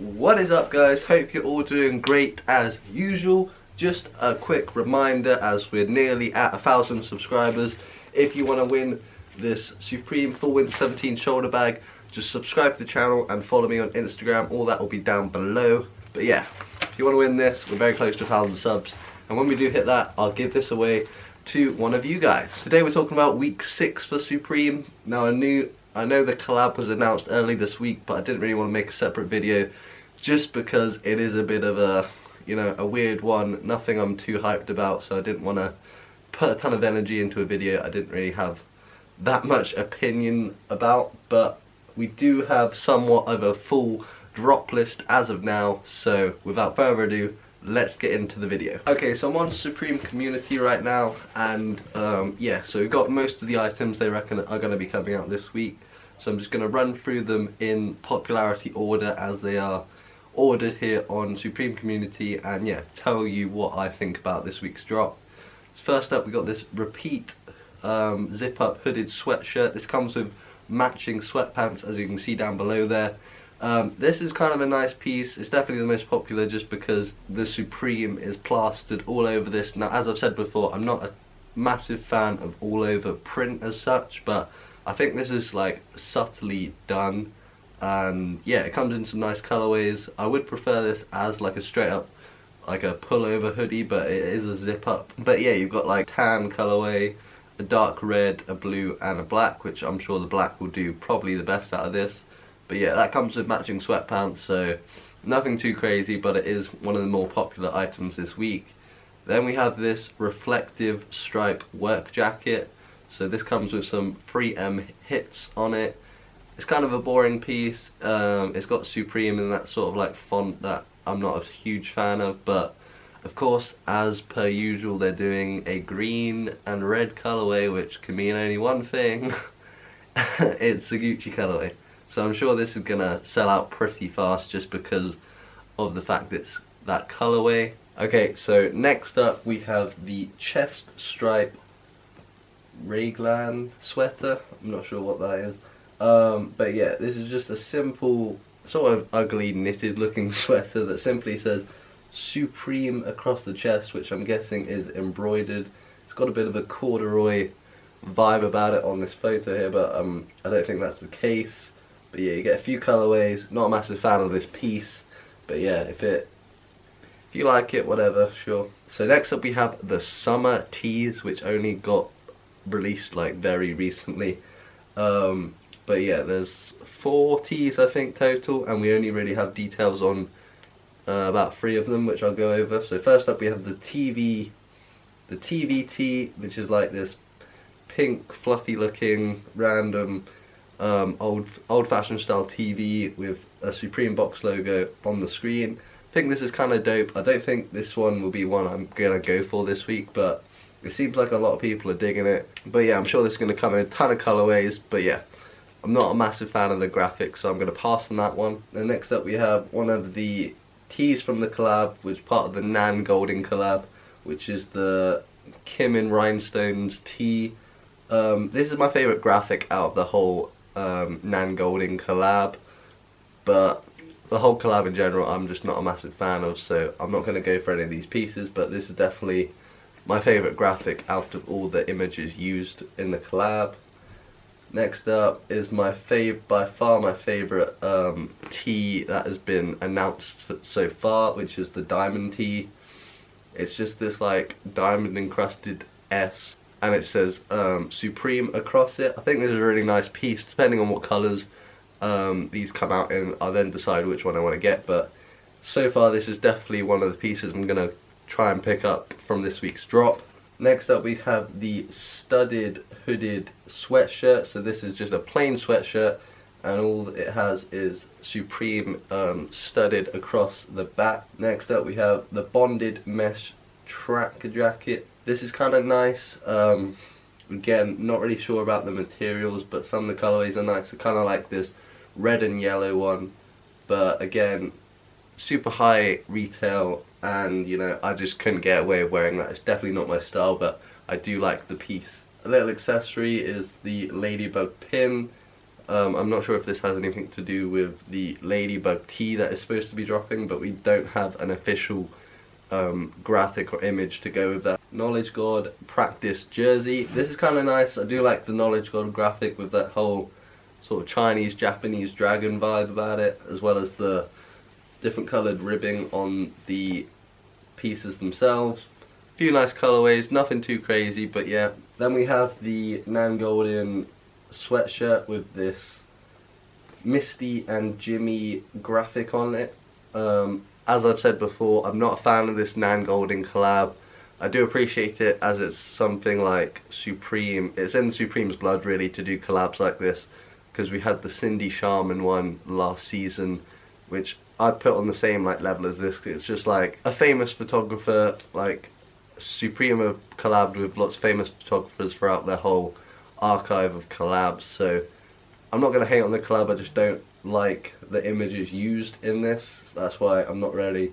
What is up, guys? Hope you're all doing great as usual. Just a quick reminder, as we're nearly at 1,000 subscribers, if you want to win this Supreme Full Winter 17 shoulder bag, just subscribe to the channel and follow me on Instagram. All that will be down below. But yeah, if you want to win this, we're very close to 1,000 subs, and when we do hit that, I'll give this away to one of you guys. Today we're talking about week 6 for Supreme. Now I know the collab was announced early this week, but I didn't really want to make a separate video just because it is a bit of a, you know, a weird one. Nothing I'm too hyped about, so I didn't want to put a ton of energy into a video I didn't really have that much opinion about. But we do have somewhat of a full drop list as of now, so without further ado, let's get into the video. Okay, so I'm on Supreme Community right now, and yeah, so we've got most of the items they reckon are going to be coming out this week. So I'm just going to run through them in popularity order as they are ordered here on Supreme Community, and yeah, tell you what I think about this week's drop. So first up, we got this repeat zip up hooded sweatshirt. This comes with matching sweatpants, as you can see down below there. This is kind of a nice piece. It's definitely the most popular just because the Supreme is plastered all over this. Now, as I've said before, I'm not a massive fan of all over print as such, but I think this is like subtly done, and yeah, it comes in some nice colorways. I would prefer this as like a straight up, like a pullover hoodie, but it is a zip up. But yeah, you've got like tan colorway, a dark red, a blue and a black, which I'm sure the black will do probably the best out of this. But yeah, that comes with matching sweatpants, so nothing too crazy, but it is one of the more popular items this week. Then we have this reflective stripe work jacket. So this comes with some 3M hits on it. It's kind of a boring piece. It's got Supreme in that sort of like font that I'm not a huge fan of, but of course, as per usual, they're doing a green and red colorway, which can mean only one thing. It's a Gucci colorway. So I'm sure this is gonna sell out pretty fast just because of the fact it's that colorway. Okay, so next up we have the chest stripe raglan sweater. I'm not sure what that is. But yeah, this is just a simple, sort of ugly knitted looking sweater that simply says Supreme across the chest, which I'm guessing is embroidered. It's got a bit of a corduroy vibe about it on this photo here, but I don't think that's the case. But yeah, you get a few colorways. Not a massive fan of this piece, but yeah, if you like it, whatever, sure. So next up we have the summer tees, which only got released like very recently. But yeah, there's 4 tees I think total, and we only really have details on about 3 of them, which I'll go over. So first up we have the TV tee, which is like this pink fluffy looking random old-fashioned style TV with a Supreme box logo on the screen. I think this is kind of dope. I don't think this one will be one I'm gonna go for this week, but it seems like a lot of people are digging it. But yeah, I'm sure this is gonna come in a ton of colorways. But yeah, I'm not a massive fan of the graphics, so I'm gonna pass on that one. And next up we have one of the tees from the collab, which is part of the Nan Golding collab, which is the Kim in Rhinestones tee. This is my favorite graphic out of the whole Nan Golding collab, but the whole collab in general I'm just not a massive fan of, so I'm not going to go for any of these pieces. But this is definitely my favorite graphic out of all the images used in the collab. Next up is by far my favorite tee that has been announced so far, which is the diamond tee. It's just this like diamond encrusted S, and it says Supreme across it. I think this is a really nice piece. Depending on what colours these come out in, I'll then decide which one I want to get. But so far this is definitely one of the pieces I'm going to try and pick up from this week's drop. Next up we have the studded hooded sweatshirt. So this is just a plain sweatshirt, and all it has is Supreme studded across the back. Next up we have the bonded mesh track jacket. This is kind of nice. Again, not really sure about the materials, but some of the colorways are nice. I kind of like this red and yellow one, but again, super high retail, and you know, I just couldn't get away with wearing that. It's definitely not my style, but I do like the piece. A little accessory is the ladybug pin. I'm not sure if this has anything to do with the Ladybug tee that is supposed to be dropping, but we don't have an official graphic or image to go with that. Knowledge God practice jersey. This is kind of nice. I do like the Knowledge God graphic with that whole sort of Chinese, Japanese dragon vibe about it, as well as the different coloured ribbing on the pieces themselves. A few nice colourways, nothing too crazy, but yeah. Then we have the Nan Golden sweatshirt with this Misty and Jimmy graphic on it. As I've said before, I'm not a fan of this Nan Golden collab. I do appreciate it as it's something like Supreme. It's in Supreme's blood really to do collabs like this, because we had the Cindy Sharman one last season, which I'd put on the same like level as this. It's just like a famous photographer, like Supreme have collabed with lots of famous photographers throughout their whole archive of collabs, so I'm not going to hate on the collab, I just don't like the images used in this. That's why I'm not really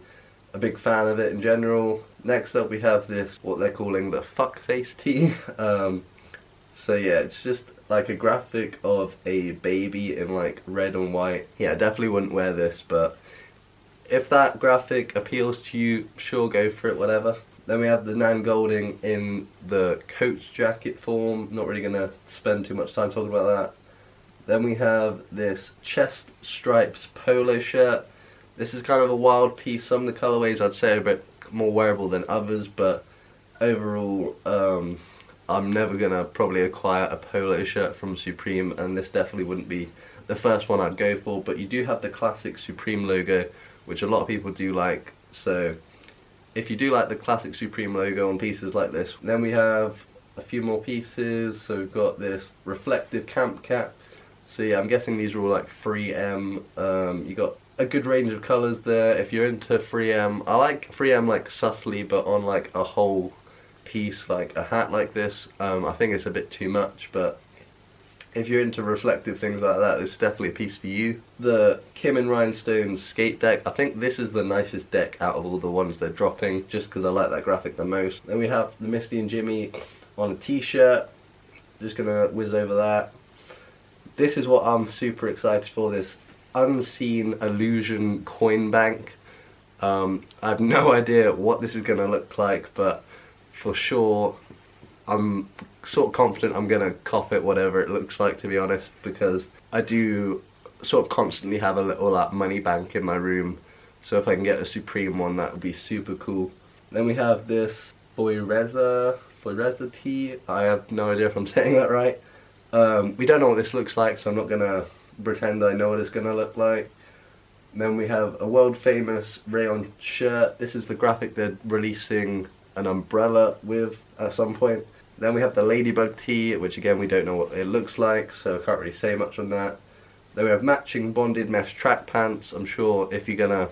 a big fan of it in general. Next up we have this, what they're calling the fuckface tee. So yeah, it's just like a graphic of a baby in like red and white. Yeah, I definitely wouldn't wear this, but if that graphic appeals to you, sure, go for it, whatever. Then we have the Nan Golding in the coach jacket form. Not really going to spend too much time talking about that. Then we have this chest stripes polo shirt. This is kind of a wild piece. Some of the colorways I'd say are a bit more wearable than others, but overall I'm never going to probably acquire a polo shirt from Supreme, and this definitely wouldn't be the first one I'd go for. But you do have the classic Supreme logo, which a lot of people do like, so if you do like the classic Supreme logo on pieces like this. Then we have a few more pieces. So we've got this reflective camp cap. So yeah, I'm guessing these are all like 3M. You got a good range of colours there. If you're into 3M, I like 3M like subtly, but on like a whole piece, like a hat like this, I think it's a bit too much, but if you're into reflective things like that, this is definitely a piece for you. The Kim and Rhinestones skate deck. I think this is the nicest deck out of all the ones they're dropping, just because I like that graphic the most. Then we have the Misty and Jimmy on a t-shirt. Just gonna whiz over that. This is what I'm super excited for, this Unseen Illusion coin bank. I have no idea what this is gonna look like, but for sure I'm sort of confident I'm gonna cop it, whatever it looks like, to be honest, because I do sort of constantly have a little like money bank in my room, so if I can get a Supreme one, that would be super cool. Then we have this Foyreza tee. I have no idea if I'm saying that right. We don't know what this looks like, so I'm not gonna pretend I know what it's gonna look like. And then we have a world famous rayon shirt. This is the graphic they're releasing an umbrella with at some point. Then we have the Ladybug tee, which again we don't know what it looks like, so I can't really say much on that. Then we have matching bonded mesh track pants. I'm sure if you're gonna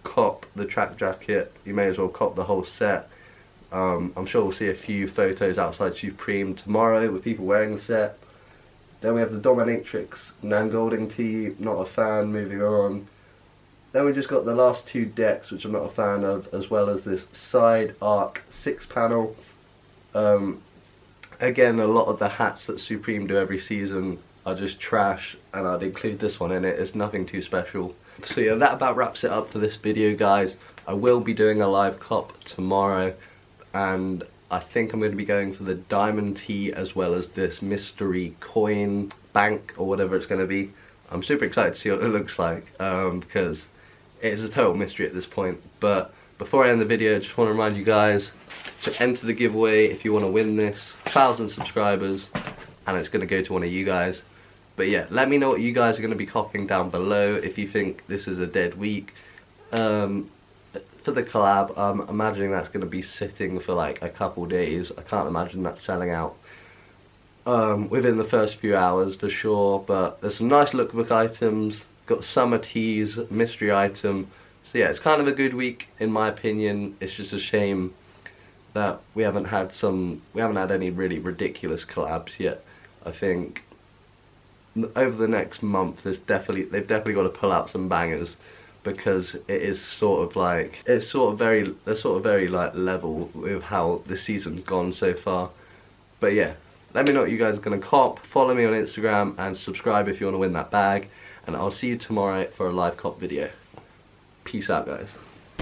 cop the track jacket, you may as well cop the whole set. I'm sure we'll see a few photos outside Supreme tomorrow with people wearing the set. Then we have the Dominatrix Nan Golding tee, not a fan, moving on. Then we just got the last two decks, which I'm not a fan of, as well as this side arc 6-panel. Again, a lot of the hats that Supreme do every season are just trash, and I'd include this one in it. It's nothing too special. So yeah, that about wraps it up for this video, guys. I will be doing a live cop tomorrow, and I think I'm going to be going for the diamond tee as well as this mystery coin bank or whatever it's going to be. I'm super excited to see what it looks like, because it is a total mystery at this point. But before I end the video, I just want to remind you guys to enter the giveaway if you want to win this. 1,000 subscribers, and it's going to go to one of you guys. But yeah, let me know what you guys are going to be copying down below if you think this is a dead week. For the collab, I'm imagining that's going to be sitting for like a couple days. I can't imagine that selling out within the first few hours for sure, but there's some nice lookbook items, got summer teas, mystery item. So yeah, it's kind of a good week in my opinion. It's just a shame that we haven't had any really ridiculous collabs yet. I think over the next month they've definitely got to pull out some bangers, because it is sort of like they're sort of very like level with how the season's gone so far. But yeah, Let me know what you guys are going to cop. Follow me on Instagram and subscribe if you want to win that bag. And I'll see you tomorrow for a live cop video. Peace out, guys.